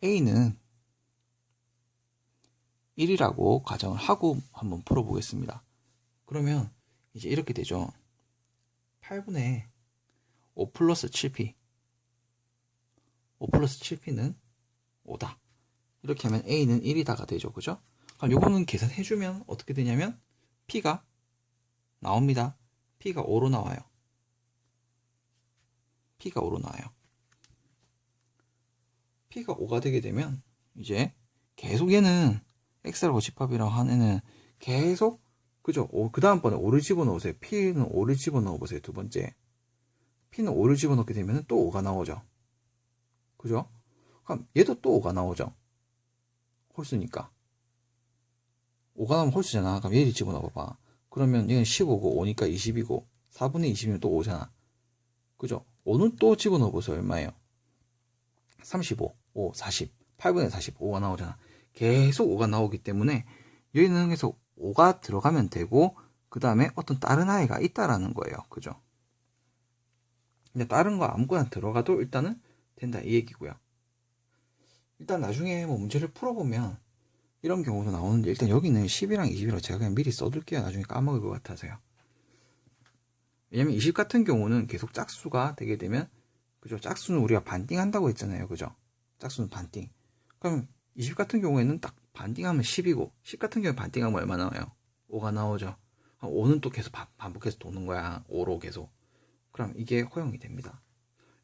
A는 1이라고 가정을 하고 한번 풀어보겠습니다. 그러면 이제 이렇게 되죠. 8분의 5 플러스 7p 5 플러스 7p는 5다. 이렇게 하면 A는 1이다가 되죠. 그죠? 그럼 요거는 계산해주면 어떻게 되냐면 P가 나옵니다. P가 5로 나와요. P가 5로 나와요. P가 5가 되게 되면 이제 계속 얘는 X라고 집합이라고 한 애는 계속 그죠? 그 다음번에 5를 집어넣으세요. P는 5를 집어넣어 보세요. 두 번째 P는 5를 집어넣게 되면 또 5가 나오죠. 그죠? 그럼 얘도 또 5가 나오죠. 홀수니까 5가 나오면 홀수잖아. 그럼 얘를 집어넣어 봐봐. 그러면 얘는 15고 5니까 20이고 4분의 20이면 또 5잖아. 그죠? 5는 또 집어넣어 보세요. 얼마예요? 35, 5, 40, 8분의 40, 5가 나오잖아. 계속 5가 나오기 때문에 여기는 계속 5가 들어가면 되고 그 다음에 어떤 다른 아이가 있다라는 거예요. 그죠? 근데 다른 거 아무거나 들어가도 일단은 된다 이 얘기고요. 일단 나중에 뭐 문제를 풀어보면 이런 경우도 나오는데 일단 여기는 10이랑 20이라고 제가 그냥 미리 써둘게요. 나중에 까먹을 것 같아서요. 왜냐면 20 같은 경우는 계속 짝수가 되게 되면 그죠? 짝수는 우리가 반띵한다고 했잖아요. 그죠? 짝수는 반띵. 그럼 20 같은 경우에는 딱 반띵하면 10이고 10 같은 경우에 반띵하면 얼마 나와요? 5가 나오죠. 5는 또 계속 반복해서 도는 거야. 5로 계속. 그럼 이게 허용이 됩니다.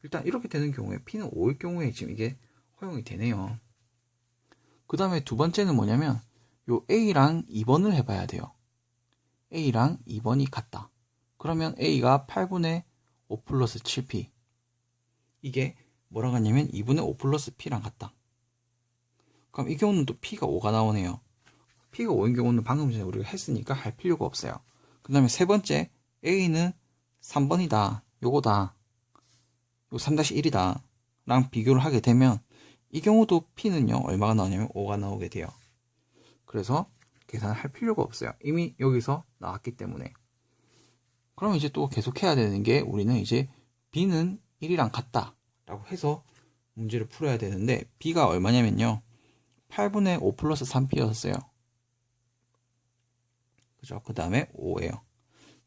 일단 이렇게 되는 경우에 P는 5일 경우에 지금 이게 허용이 되네요. 그 다음에 두 번째는 뭐냐면 요 A랑 2번을 해봐야 돼요. A랑 2번이 같다. 그러면 A가 8분의 5 플러스 7P 이게 뭐랑 같냐면 2분의 5 플러스 P랑 같다. 그럼 이 경우는 또 P가 5가 나오네요. P가 5인 경우는 방금 전에 우리가 했으니까 할 필요가 없어요. 그 다음에 세 번째 A는 3번이다. 요거다. 요 3-1이다. 랑 비교를 하게 되면 이 경우도 P는요 얼마가 나오냐면 5가 나오게 돼요. 그래서 계산을 할 필요가 없어요. 이미 여기서 나왔기 때문에. 그럼 이제 또 계속 해야 되는 게 우리는 이제 B는 1이랑 같다 라고 해서 문제를 풀어야 되는데 B가 얼마냐면요 8분의 5 플러스 3P였어요. 그죠? 그 다음에 5예요.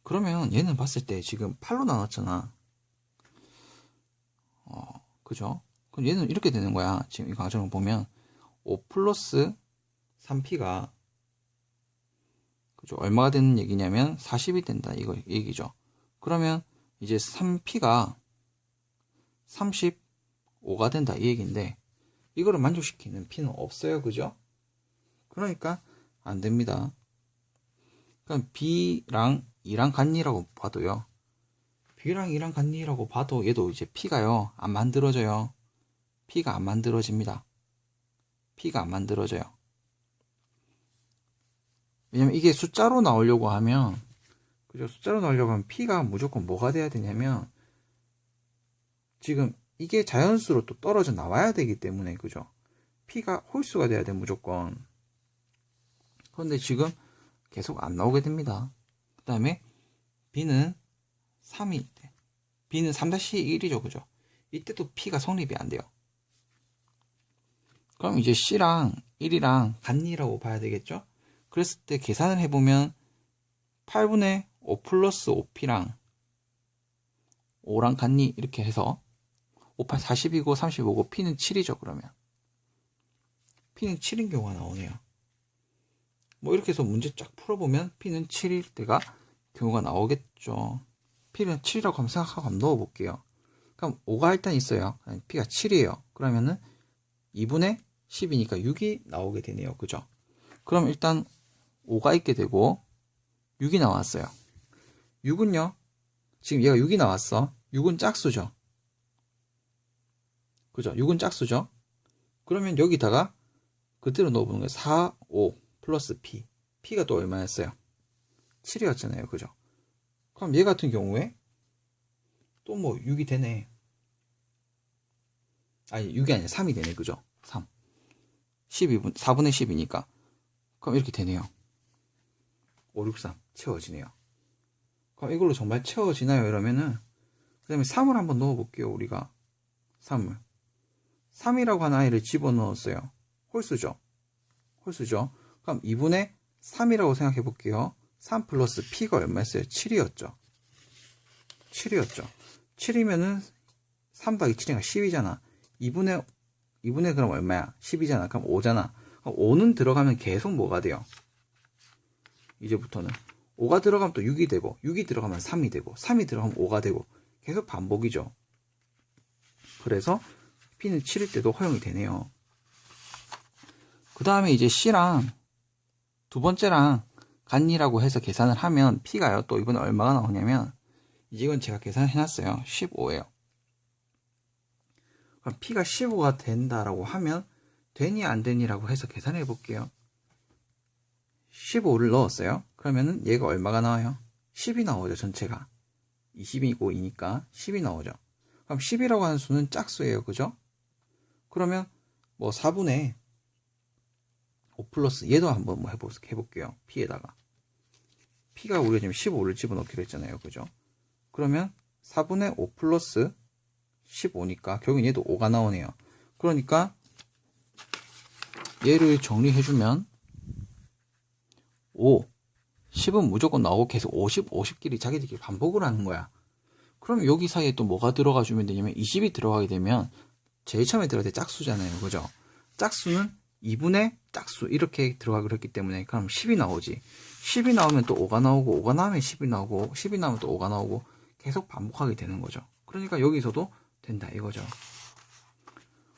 그러면 얘는 봤을 때 지금 8로 나눴잖아. 그죠? 그럼 얘는 이렇게 되는 거야. 지금 이 과정을 보면 5 플러스 3P가 그죠? 얼마가 되는 얘기냐면 40이 된다 이거 얘기죠. 그러면 이제 3P가 35가 된다 이 얘기인데 이거를 만족시키는 P는 없어요. 그죠? 그러니까 안 됩니다. 그럼 B랑 2랑 같니라고 봐도요. B랑 2랑 같니라고 봐도 얘도 이제 P가요. 안 만들어져요. P가 안 만들어집니다. P가 안 만들어져요. 왜냐면 이게 숫자로 나오려고 하면 그죠? 숫자로 나오려고 하면 P가 무조건 뭐가 돼야 되냐면 지금 이게 자연수로 또 떨어져 나와야 되기 때문에 그죠? P가 홀수가 돼야 돼 무조건. 그런데 지금 계속 안 나오게 됩니다. 그 다음에 B는 3이 돼. B는 3-1이죠. 그죠? 이때도 P가 성립이 안 돼요. 그럼 이제 C랑 1이랑 같니라고 봐야 되겠죠? 그랬을 때 계산을 해보면 8분의 5 플러스 5P랑 5랑 같니? 이렇게 해서 5, 8, 40이고 35고 P는 7이죠. 그러면 P는 7인 경우가 나오네요. 뭐 이렇게 해서 문제 쫙 풀어보면 P는 7일 때가 경우가 나오겠죠. P는 7이라고 한번 생각하고 한번 넣어볼게요. 그럼 5가 일단 있어요. P가 7이에요. 그러면은 2분의 10이니까 6이 나오게 되네요. 그죠? 그럼 일단 5가 있게 되고 6이 나왔어요. 6은요. 지금 얘가 6이 나왔어. 6은 짝수죠. 그죠? 6은 짝수죠. 그러면 여기다가 그대로 넣어보는 거예요. 4, 5 플러스 P. P가 또 얼마였어요? 7이었잖아요. 그죠? 그럼 얘 같은 경우에 또 뭐 6이 되네. 아니 6이 아니라 3이 되네. 그죠? 3. 4분의 10이니까. 그럼 이렇게 되네요. 5, 6, 3 채워지네요. 그럼 이걸로 정말 채워지나요? 이러면은 그 다음에 3을 한번 넣어볼게요. 우리가 3을 3이라고 하는 아이를 집어넣었어요. 홀수죠. 홀수죠. 그럼 2분의 3이라고 생각해 볼게요. 3 플러스 P가 얼마였어요? 7이었죠. 7이었죠. 7이면은 3 더하기 7이니까 10이잖아. 2분의 그럼 얼마야? 10이잖아. 그럼 5잖아. 그럼 5는 들어가면 계속 뭐가 돼요? 이제부터는 5가 들어가면 또 6이 되고 6이 들어가면 3이 되고 3이 들어가면 5가 되고 계속 반복이죠. 그래서 P는 7일 때도 허용이 되네요. 그 다음에 이제 C랑 두 번째랑 같니라고 해서 계산을 하면 P가요. 또 이번에 얼마가 나오냐면 이제 이건 제가 계산해놨어요. 15예요. 그럼 P가 15가 된다라고 하면 되니 안 되니라고 해서 계산해 볼게요. 15를 넣었어요. 그러면은 얘가 얼마가 나와요? 10이 나오죠. 전체가 20이고 2니까 10이 나오죠. 그럼 10이라고 하는 수는 짝수예요. 그죠? 그러면 뭐 4분의 5 플러스 얘도 한번 뭐 해볼게요. P에다가 P가 우리가 지금 15를 집어넣기로 했잖아요. 그죠? 그러면 4분의 5 플러스 15니까 결국엔 얘도 5가 나오네요. 그러니까 얘를 정리해주면 5, 10은 무조건 나오고 계속 50, 50끼리 자기들끼리 반복을 하는 거야. 그럼 여기 사이에 또 뭐가 들어가 주면 되냐면 20이 들어가게 되면 제일 처음에 들어갈 때 짝수잖아요. 그죠? 짝수는 2분의 짝수 이렇게 들어가기로 했기 때문에 그럼 10이 나오지. 10이 나오면 또 5가 나오고 5가 나오면 10이 나오고 10이 나오면 또 5가 나오고 계속 반복하게 되는 거죠. 그러니까 여기서도 된다 이거죠.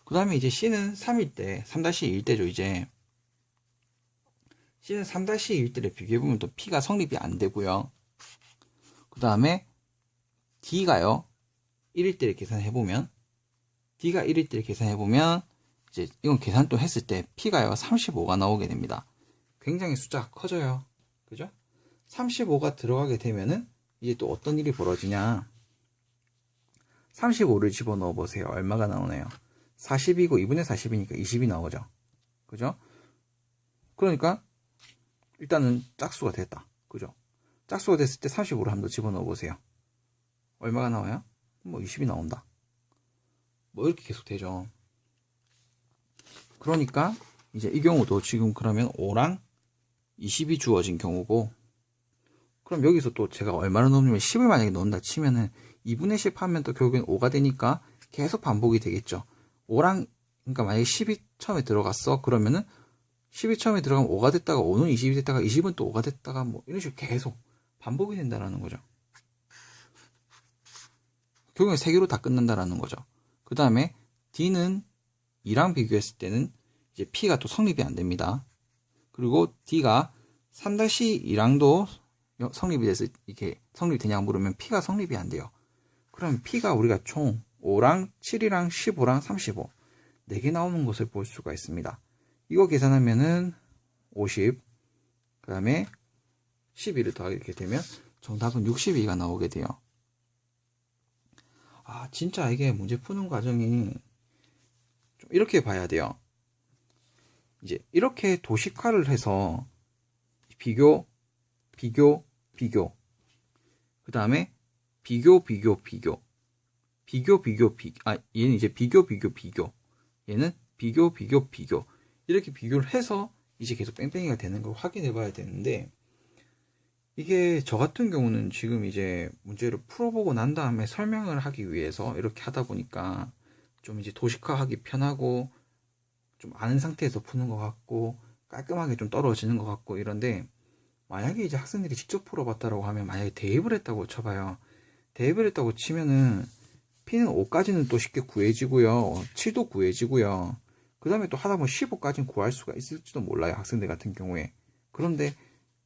그 다음에 이제 C는 3일 때 3-1일 때죠. 이제 C는 3-1일 때를 비교해보면 또 P가 성립이 안 되고요. 그 다음에 D가요 1일 때를 계산해보면 D가 1일 때를 계산해보면 이제 이건 계산 또 했을 때 P가요 35가 나오게 됩니다. 굉장히 숫자가 커져요. 그죠? 35가 들어가게 되면은 이제 또 어떤 일이 벌어지냐. 35를 집어넣어 보세요. 얼마가 나오나요? 40이고 2분의 40이니까 20이 나오죠. 그죠? 그러니까 일단은 짝수가 됐다. 그죠? 짝수가 됐을 때 35를 한번 더 집어넣어 보세요. 얼마가 나와요? 뭐 20이 나온다. 뭐 이렇게 계속 되죠. 그러니까 이제 이 경우도 지금 그러면 5랑 20이 주어진 경우고, 그럼 여기서 또 제가 얼마를 넣으면 10을 만약에 넣는다 치면은 2분의 10 하면 또 결국엔 5가 되니까 계속 반복이 되겠죠. 5랑 그러니까 만약에 10이 처음에 들어갔어. 그러면은 10이 처음에 들어가면 5가 됐다가 5는 20이 됐다가 20은 또 5가 됐다가 뭐 이런 식으로 계속 반복이 된다라는 거죠. 결국엔 3개로 다 끝난다라는 거죠. 그 다음에 D는 2랑 비교했을 때는 이제 P가 또 성립이 안 됩니다. 그리고 D가 3-2랑도 성립이 돼서 이렇게 성립되냐고 물으면 P가 성립이 안 돼요. 그럼 P가 우리가 총 5랑 7이랑 15랑 35 4개 나오는 것을 볼 수가 있습니다. 이거 계산하면은 50, 그 다음에 12를 더하게 되면 정답은 62가 나오게 돼요. 아, 진짜 이게 문제 푸는 과정이 좀 이렇게 봐야 돼요. 이제 이렇게 도식화를 해서 비교, 비교, 비교. 그 다음에 비교, 비교, 비교. 비교, 비교, 비교. 아, 얘는 이제 비교, 비교, 비교. 얘는 비교, 비교, 비교. 이렇게 비교를 해서 이제 계속 뺑뺑이가 되는 걸 확인해 봐야 되는데, 이게 저 같은 경우는 지금 이제 문제를 풀어보고 난 다음에 설명을 하기 위해서 이렇게 하다 보니까 좀 이제 도식화하기 편하고 좀 아는 상태에서 푸는 것 같고 깔끔하게 좀 떨어지는 것 같고 이런데, 만약에 이제 학생들이 직접 풀어봤다라고 하면 만약에 대입을 했다고 쳐봐요. 대입을 했다고 치면은 P는 5까지는 또 쉽게 구해지고요. 7도 구해지고요. 그 다음에 또 하다 보면 15까지는 구할 수가 있을지도 몰라요. 학생들 같은 경우에. 그런데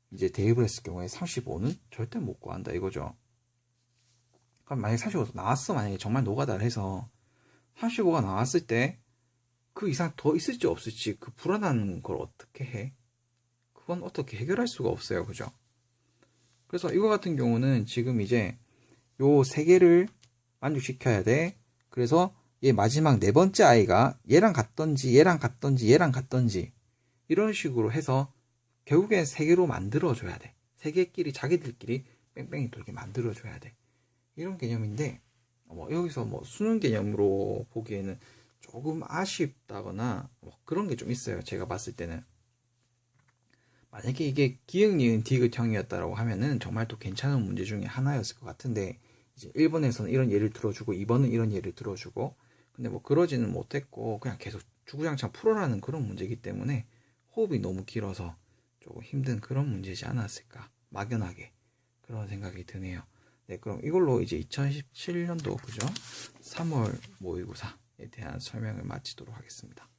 이제 대입을 했을 경우에 35는 절대 못 구한다 이거죠. 그럼 만약에 35 나왔어. 만약에 정말 노가다를 해서 35가 나왔을 때 그 이상 더 있을지 없을지 그 불안한 걸 어떻게 해? 그건 어떻게 해결할 수가 없어요. 그죠? 그래서 이거 같은 경우는 지금 이제 요 세 개를 만족시켜야 돼. 그래서 얘 마지막 네 번째 아이가 얘랑 같던지 얘랑 같던지 얘랑 같던지 이런 식으로 해서 결국엔 세 개로 만들어줘야 돼. 세 개끼리 자기들끼리 뺑뺑이 돌게 만들어줘야 돼. 이런 개념인데 여기서 뭐 수능 개념으로 보기에는 조금 아쉽다거나 뭐 그런 게 좀 있어요. 제가 봤을 때는. 만약에 이게 기역, 니은, 디귿형이었다라고 하면은 정말 또 괜찮은 문제 중에 하나였을 것 같은데, 이제 1번에서는 이런 예를 들어주고 2번은 이런 예를 들어주고, 근데 뭐 그러지는 못했고 그냥 계속 주구장창 풀어라는 그런 문제이기 때문에 호흡이 너무 길어서 조금 힘든 그런 문제지 않았을까, 막연하게 그런 생각이 드네요. 네, 그럼 이걸로 이제 2017년도 그죠? 3월 모의고사에 대한 설명을 마치도록 하겠습니다.